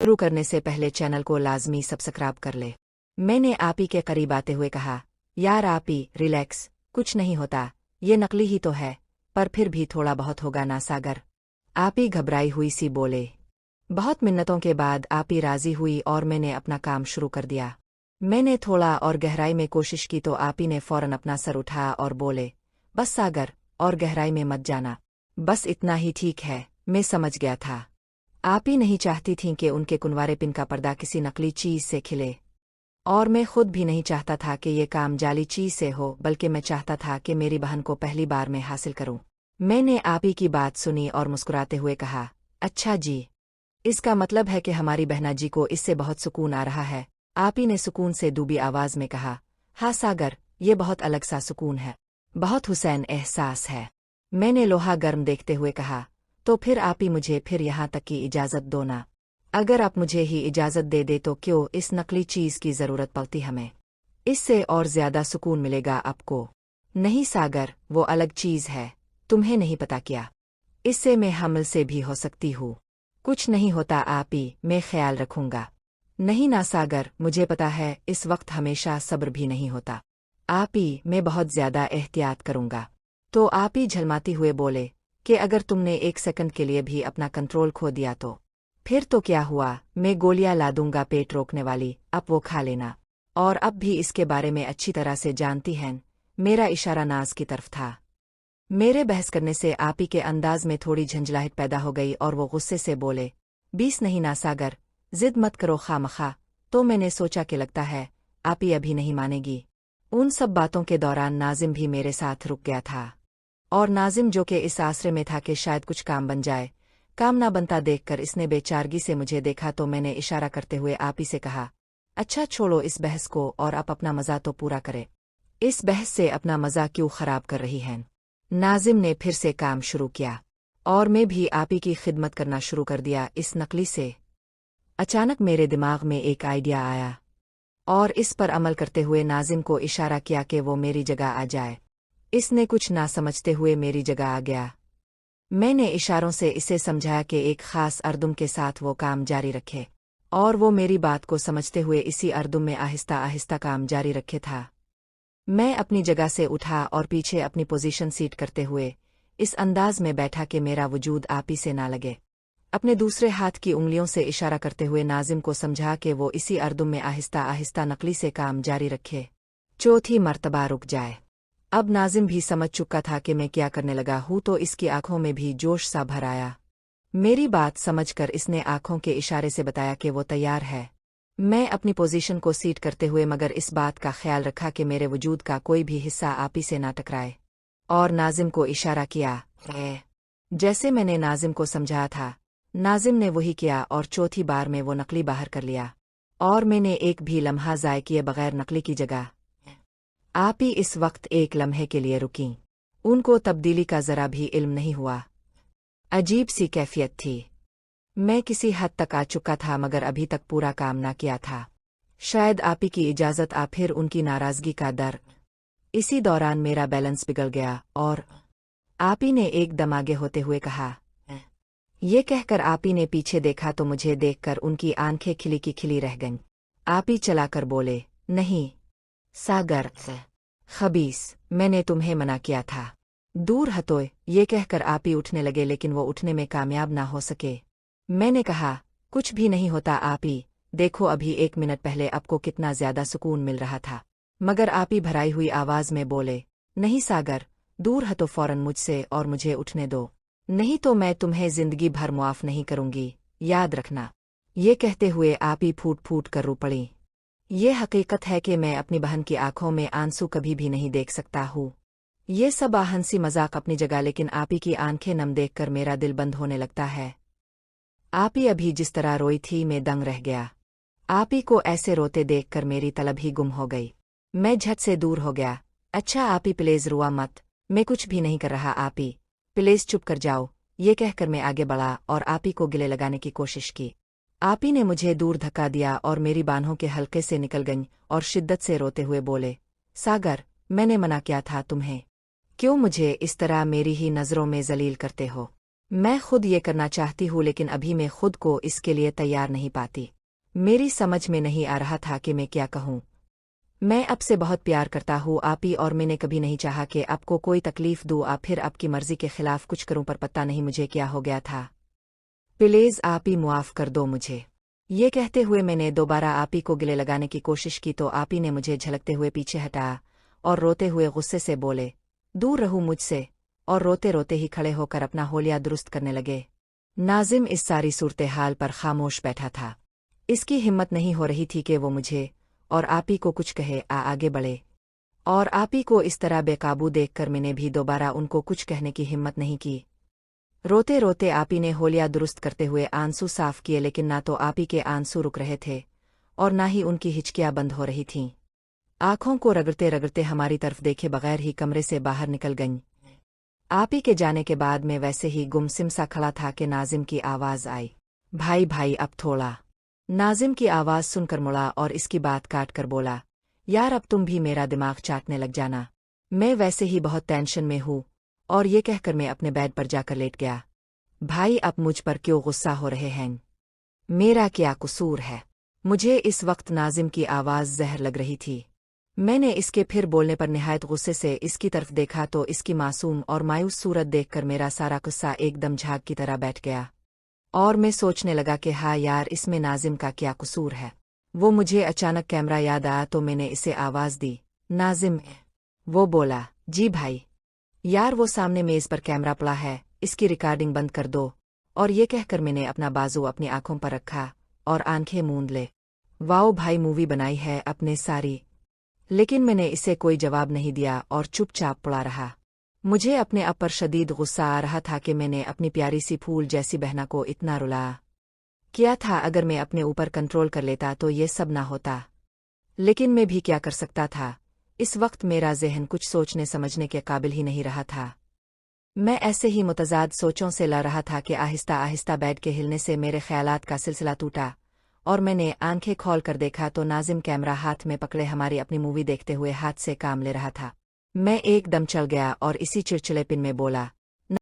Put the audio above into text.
शुरू करने से पहले चैनल को लाजमी सब्सक्राइब कर ले। मैंने आपी के करीब आते हुए कहा, यार आपी रिलैक्स, कुछ नहीं होता, ये नकली ही तो है, पर फिर भी थोड़ा बहुत होगा ना सागर। आपी घबराई हुई सी बोले। बहुत मिन्नतों के बाद आपी राजी हुई और मैंने अपना काम शुरू कर दिया। मैंने थोड़ा और गहराई में कोशिश की तो आपी ने फौरन अपना सर उठाया और बोले, बस सागर, और गहराई में मत जाना, बस इतना ही ठीक है। मैं समझ गया था। आपी नहीं चाहती थीं कि उनके कुंवारे पिन का पर्दा किसी नकली चीज से खिले, और मैं खुद भी नहीं चाहता था कि ये काम जाली चीज से हो, बल्कि मैं चाहता था कि मेरी बहन को पहली बार में हासिल करूं। मैंने आपी की बात सुनी और मुस्कुराते हुए कहा, अच्छा जी, इसका मतलब है कि हमारी बहना जी को इससे बहुत सुकून आ रहा है। आपी ने सुकून से डूबी आवाज में कहा, हाँ सागर, ये बहुत अलग सा सुकून है, बहुत हुसैन एहसास है। मैंने लोहा गर्म देखते हुए कहा, तो फिर आपी मुझे फिर यहाँ तक की इजाजत दो ना। अगर आप मुझे ही इजाजत दे दे तो क्यों इस नकली चीज की जरूरत पड़ती हमें, इससे और ज्यादा सुकून मिलेगा आपको। नहीं सागर, वो अलग चीज है, तुम्हें नहीं पता क्या, इससे मैं हमल से भी हो सकती हूँ। कुछ नहीं होता आपी, मैं ख्याल रखूंगा। नहीं ना सागर, मुझे पता है, इस वक्त हमेशा सब्र भी नहीं होता। आपी, मैं बहुत ज्यादा एहतियात करूंगा। तो आपी झलमाती हुए बोले कि अगर तुमने एक सेकंड के लिए भी अपना कंट्रोल खो दिया तो फिर तो क्या हुआ, मैं गोलियां ला दूंगा पेट रोकने वाली, अब वो खा लेना। और अब भी इसके बारे में अच्छी तरह से जानती हैं। मेरा इशारा नाज की तरफ था। मेरे बहस करने से आपी के अंदाज में थोड़ी झंझलाहट पैदा हो गई और वो गुस्से से बोले, 20 नहीं ना सागर, जिद मत करो खामखा। तो मैंने सोचा कि लगता है आपी अभी नहीं मानेगी। उन सब बातों के दौरान नाजिम भी मेरे साथ रुक गया था, और नाजिम जो कि इस आसरे में था कि शायद कुछ काम बन जाए, काम ना बनता देखकर इसने बेचारगी से मुझे देखा तो मैंने इशारा करते हुए आपी से कहा, अच्छा छोड़ो इस बहस को और आप अपना मजा तो पूरा करे। इस बहस से अपना मजा क्यों खराब कर रही हैं। नाजिम ने फिर से काम शुरू किया, और मैं भी आपी की खिदमत करना शुरू कर दिया इस नकली से। अचानक मेरे दिमाग में एक आइडिया आया, और इस पर अमल करते हुए नाजिम को इशारा किया कि वो मेरी जगह आ जाए। इसने कुछ ना समझते हुए मेरी जगह आ गया। मैंने इशारों से इसे समझाया कि एक खास अर्दुम के साथ वो काम जारी रखे, और वो मेरी बात को समझते हुए इसी अर्दुम में आहिस्ता आहिस्ता काम जारी रखे था। मैं अपनी जगह से उठा और पीछे अपनी पोजीशन सीट करते हुए इस अंदाज में बैठा कि मेरा वजूद आपी से ना लगे। अपने दूसरे हाथ की उंगलियों से इशारा करते हुए नाजिम को समझा कि वो इसी अर्दुम में आहिस्ता आहिस्ता नकली से काम जारी रखे, चौथी मर्तबा रुक जाए। अब नाजिम भी समझ चुका था कि मैं क्या करने लगा हूँ, तो इसकी आंखों में भी जोश सा भर आया। मेरी बात समझकर इसने आंखों के इशारे से बताया कि वो तैयार है। मैं अपनी पोजीशन को सीट करते हुए मगर इस बात का ख्याल रखा कि मेरे वजूद का कोई भी हिस्सा आपी से ना टकराए, और नाजिम को इशारा किया है जैसे मैंने नाजिम को समझाया था। नाजिम ने वही किया और चौथी बार में वो नकली बाहर कर लिया, और मैंने एक भी लम्हा ज़ाय किए बगैर नकली की जगह आपी इस वक्त एक लम्हे के लिए रुकीं। उनको तब्दीली का जरा भी इल्म नहीं हुआ। अजीब सी कैफियत थी। मैं किसी हद तक आ चुका था मगर अभी तक पूरा काम ना किया था। शायद आपी की इजाजत आ, फिर उनकी नाराजगी का डर। इसी दौरान मेरा बैलेंस बिगड़ गया और आपी ने एकदम आगे होते हुए कहा। ये कहकर आपी ने पीछे देखा तो मुझे देखकर उनकी आंखें खिली की खिली रह गईं। आपी चलाकर बोले, नहीं सागर खबीस, मैंने तुम्हें मना किया था, दूर हटोए। ये कहकर आपी उठने लगे लेकिन वो उठने में कामयाब ना हो सके। मैंने कहा, कुछ भी नहीं होता आपी, देखो अभी 1 मिनट पहले आपको कितना ज्यादा सुकून मिल रहा था। मगर आपी भराई हुई आवाज में बोले, नहीं सागर, दूर हटो फौरन मुझसे और मुझे उठने दो, नहीं तो मैं तुम्हें जिंदगी भर मुआफ नहीं करूंगी, याद रखना। ये कहते हुए आपी फूट फूट कर रो पड़ी। ये हकीकत है कि मैं अपनी बहन की आंखों में आंसू कभी भी नहीं देख सकता हूँ। ये सब हंसी मजाक अपनी जगह, लेकिन आपी की आंखें नम देखकर मेरा दिल बंद होने लगता है। आपी अभी जिस तरह रोई थी मैं दंग रह गया। आपी को ऐसे रोते देखकर मेरी तलब ही गुम हो गई। मैं झट से दूर हो गया। अच्छा आपी प्लीज रुआ मत, मैं कुछ भी नहीं कर रहा आपी, प्लीज चुप कर जाओ। ये कहकर मैं आगे बढ़ा और आपी को गले लगाने की कोशिश की। आपी ने मुझे दूर धक्का दिया और मेरी बाहों के हल्के से निकल गईं और शिद्दत से रोते हुए बोले, सागर, मैंने मना किया था तुम्हें, क्यों मुझे इस तरह मेरी ही नज़रों में जलील करते हो। मैं खुद ये करना चाहती हूँ लेकिन अभी मैं खुद को इसके लिए तैयार नहीं पाती। मेरी समझ में नहीं आ रहा था कि मैं क्या कहूँ। मैं आपसे बहुत प्यार करता हूँ आपी, और मैंने कभी नहीं चाहा कि आपको कोई तकलीफ दूँ आप फिर आपकी मर्जी के खिलाफ कुछ करूँ, पर पता नहीं मुझे क्या हो गया था। प्लीज आपी मुआफ कर दो मुझे। ये कहते हुए मैंने दोबारा आपी को गले लगाने की कोशिश की तो आपी ने मुझे झलकते हुए पीछे हटाया और रोते हुए गुस्से से बोले, दूर रहूं मुझसे, और रोते रोते ही खड़े होकर अपना होलिया दुरुस्त करने लगे। नाजिम इस सारी सूरत हाल पर खामोश बैठा था। इसकी हिम्मत नहीं हो रही थी कि वो मुझे और आपी को कुछ कहे। आगे बढ़े, और आपी को इस तरह बेकाबू देखकर मैंने भी दोबारा उनको कुछ कहने की हिम्मत नहीं की। रोते रोते आपी ने होलिया दुरुस्त करते हुए आंसू साफ किए, लेकिन ना तो आपी के आंसू रुक रहे थे और ना ही उनकी हिचकियां बंद हो रही थीं। आंखों को रगड़ते रगड़ते हमारी तरफ देखे बगैर ही कमरे से बाहर निकल गईं। आपी के जाने के बाद मैं वैसे ही गुमसिम सा खड़ा था कि नाजिम की आवाज आई, भाई भाई अब थोड़ा। नाजिम की आवाज सुनकर मुड़ा और इसकी बात काट कर बोला, यार अब तुम भी मेरा दिमाग चाटने लग जाना। मैं वैसे ही बहुत टेंशन में हूँ। और ये कहकर मैं अपने बेड पर जाकर लेट गया। भाई अब मुझ पर क्यों गुस्सा हो रहे हैं? मेरा क्या कसूर है? मुझे इस वक्त नाजिम की आवाज जहर लग रही थी। मैंने इसके फिर बोलने पर निहायत गुस्से से इसकी तरफ देखा तो इसकी मासूम और मायूस सूरत देखकर मेरा सारा गुस्सा एकदम झाग की तरह बैठ गया और मैं सोचने लगा कि हाँ यार, इसमें नाजिम का क्या कसूर है। वो मुझे अचानक कैमरा याद आया तो मैंने इसे आवाज दी, नाजिम। वो बोला, जी भाई। यार वो सामने मेज पर कैमरा पड़ा है, इसकी रिकॉर्डिंग बंद कर दो। और ये कहकर मैंने अपना बाजू अपनी आंखों पर रखा और आंखें मूंद ले। वाओ भाई, मूवी बनाई है अपने सारी। लेकिन मैंने इसे कोई जवाब नहीं दिया और चुपचाप पड़ा रहा। मुझे अपने आप पर शदीद गुस्सा आ रहा था कि मैंने अपनी प्यारी सी फूल जैसी बहना को इतना रुलाया। क्या था, अगर मैं अपने ऊपर कंट्रोल कर लेता तो ये सब ना होता। लेकिन मैं भी क्या कर सकता था। इस वक्त मेरा ज़हन कुछ सोचने समझने के काबिल ही नहीं रहा था। मैं ऐसे ही मुतज़ाद सोचों से लड़ रहा था कि आहिस्ता आहिस्ता बेड के हिलने से मेरे ख्यालात का सिलसिला टूटा और मैंने आंखें खोल कर देखा तो नाजिम कैमरा हाथ में पकड़े हमारी अपनी मूवी देखते हुए हाथ से काम ले रहा था। मैं एकदम चल गया और इसी चिड़चिड़ेपन में बोला,